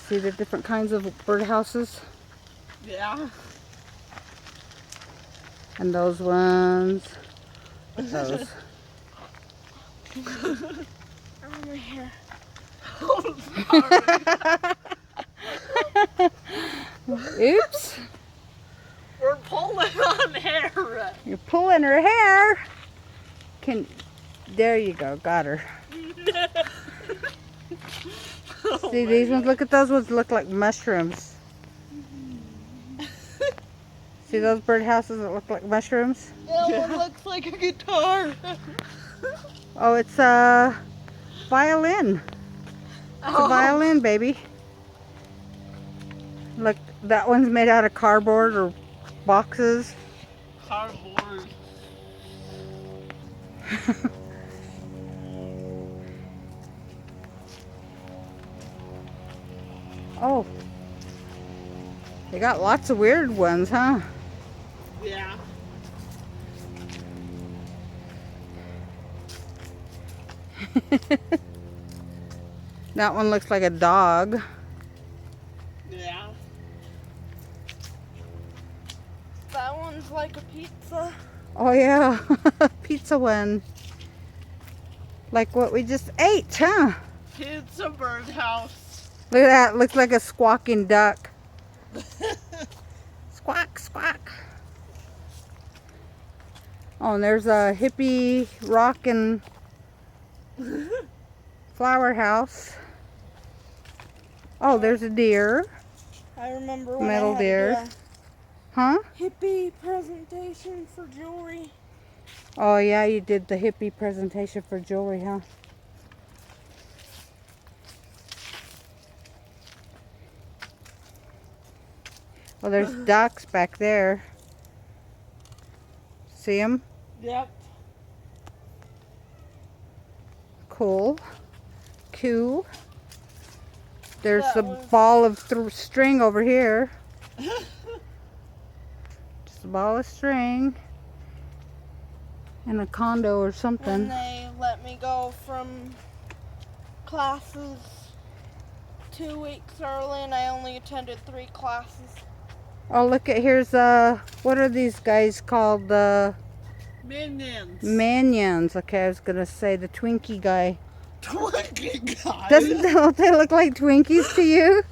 See the different kinds of birdhouses? Yeah. And those ones. Those. I'm right here. Oh, sorry. Oops. We're pulling on hair. You're pulling her hair. There you go. Got her. Oh See my these ones? God. Look at those ones. Look like mushrooms. See those birdhouses that look like mushrooms? That one looks like a guitar. Oh, it's a violin. It's a violin, baby. Look, that one's made out of cardboard or boxes. Cardboard. Oh. They got lots of weird ones, huh? Yeah. That one looks like a dog. Yeah. That one's like a pizza. Oh yeah, pizza one. Like what we just ate, huh? Pizza birdhouse. Look at that, looks like a squawking duck. Squawk, squawk. Oh, and there's a hippie rockin' flower house. Oh, there's a deer. I remember when Metal I had deer. to Huh? do a hippie presentation for jewelry. Oh yeah, you did the hippie presentation for jewelry, huh? Well, there's ducks back there. See them? Yep. Cool. Cool. There's That a was- ball of string over here. Just a ball of string. And a condo or When something. they let me go from classes 2 weeks early and I only attended 3 classes. Oh, look at here's what are these guys called? Minions. Minions. Okay, I was gonna say the Twinkie guy. Twinkie guy. Don't they look like Twinkies to you?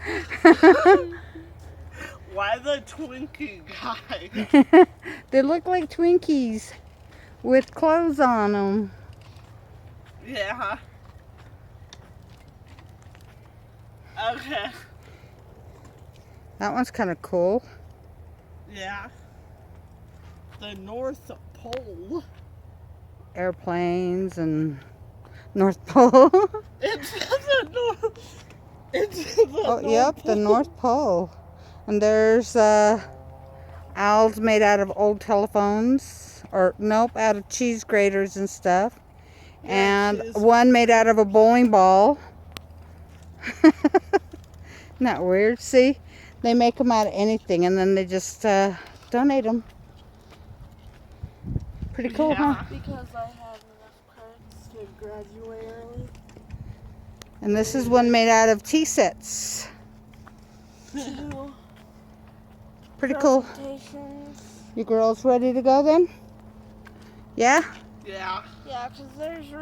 Why the Twinkie guy? They look like Twinkies with clothes on them. Yeah. Okay. That one's kind of cool. Yeah. The North Pole. Airplanes and North Pole. It's the North. It's the Oh, North yep, Pole. the North Pole. And there's owls made out of old telephones. Or, nope, out of cheese graters and stuff. Yeah, And cheese. one made out of a bowling ball. Isn't that weird? See? They make them out of anything and then they just donate them. Pretty cool, huh? Yeah. Because I had enough credits to graduate early. And this is one made out of tea sets. Two Pretty cool. presentations. You girls ready to go then? Yeah? Yeah. Yeah, because there's